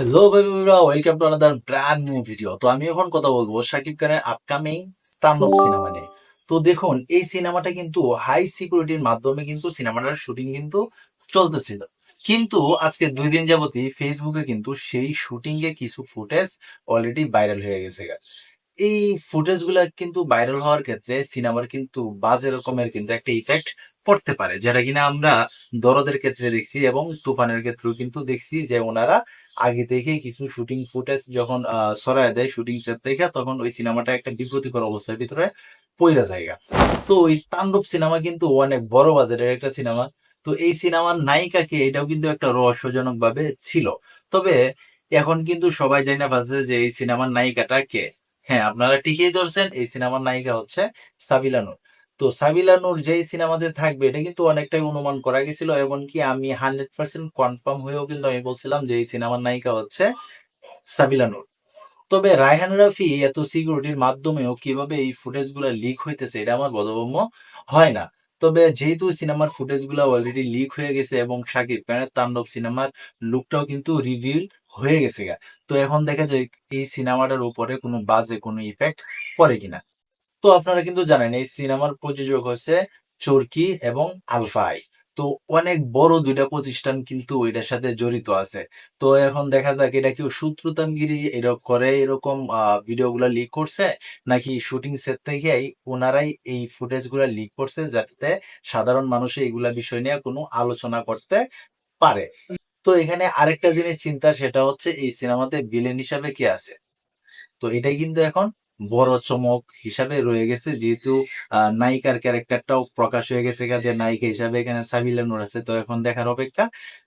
Hello ভাইরা, welcome to another brand new video. তো আমি এখন কথা বলবো শাকিব খানের আপকামিং তাণ্ডব সিনেমা নিয়ে। তো দেখুন, এই সিনেমাটা কিন্তু হাই সিকিউরিটির মাধ্যমে কিন্তু সিনেমাটার শুটিং কিন্তু চলতেছিল। কিন্তু আজকে 2 দিন যাবতই ফেসবুকে কিন্তু সেই শুটিং এর কিছু ফুটেজ অলরেডি ভাইরাল হয়ে গেছে। এই ফুটেজ গুলা কিন্তু ভাইরাল হওয়ার ক্ষেত্রে সিনেমার কিন্তু বাজে রকমের কিন্তু একটা ইফেক্ট পড়তে পারে, যেটা কিনা আমরা দরদের ক্ষেত্রে দেখছি এবং তুফানের ক্ষেত্রেও কিন্তু দেখছি যে ওনারা আগে থেকে কিছু শুটিং ফুটেজ যখন সরায় দেয় শুটিং সেট থেকে, তখন ওই সিনেমাটা একটা বিব্রতিকর অবস্থার ভিতরে পইরা জায়গা। তো ওই তাণ্ডব সিনেমা কিন্তু অনেক বড় বাজেটের একটা সিনেমা। তো এই সিনেমার নায়িকাকে এটাও কিন্তু একটা রহস্যজনক ভাবে ছিল। তবে এখন কিন্তু সবাই জানে না পারছে যে এই সিনেমার নায়িকাটা কে। হ্যাঁ, আপনারা ঠিকই ধরছেন, এই সিনেমার নায়িকা হচ্ছে সাবিলা নূর। তো সাবিলা নূর যেই সিনেমাতে থাকবে এটা কিন্তু অনেকটাই অনুমান করা গেছিল, এমনকি আমি 100% কনফার্ম হয়েও কিন্তু আমি বলছিলাম যে এই সিনেমার নায়িকা হচ্ছে সাবিলা নূর। তবে রায়হান রাফি এত সিকিউরিটির মাধ্যমেও কিভাবে এই ফুটেজ গুলা লিক হইতেছে এটা আমার বোধগম্য হয় না। তবে যেহেতু সিনেমার ফুটেজ গুলা অলরেডি লিক হয়ে গেছে এবং শাকিব খানের তাণ্ডব সিনেমার লুকটাও কিন্তু রিভিল হয়ে গেছে গা, তো এখন দেখা যায় এই সিনেমাটার উপরে কোনো বাজে কোনো ইফেক্ট পড়ে কিনা। তো আপনারা কিন্তু জানেন এই সিনেমার প্রযোজক হচ্ছে চরকি এবং আলফা আই। তো অনেক বড় 2টা প্রতিষ্ঠান কিন্তু এটার সাথে জড়িত আছে। তো এখন দেখা যাক এটা কেউ সূত্রতামগিরি এরকম করে এরকম ভিডিও গুলা লিক করছে, নাকি শুটিং সেট থেকেই ওনারাই এই ফুটেজ গুলা লিক করছে যাতে সাধারণ মানুষে এগুলা বিষয় নিয়ে কোনো আলোচনা করতে পারে। তো এখানে আরেকটা জিনিস চিন্তা, সেটা হচ্ছে এই সিনেমাতে ভিলেন হিসাবে কে আছে। তো এটাই কিন্তু এখন বড় চমক হিসাবে রয়ে গেছে, যেহেতু নায়িকার ক্যারেক্টারটাও প্রকাশ হয়ে গেছে যে নায়িকা হিসাবে এখানে সাবিলা নূর আছে। তো এখন দেখার অপেক্ষা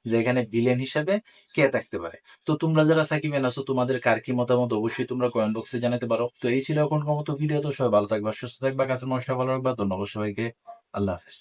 যে এখানে ভিলেন হিসাবে কে থাকতে পারে। তো তোমরা যারা সাকিবেন আছো, তোমাদের কার কি মতামত অবশ্যই তোমরা কমেন্ট বক্সে জানাতে পারো। তো এই ছিল এখন মতো ভিডিও। তো সবাই ভালো থাকবা, সুস্থ থাকবা, কাছের মানুষটা ভালো রাখবা। ধন্যবাদ সবাইকে। আল্লাহ হাফেজ।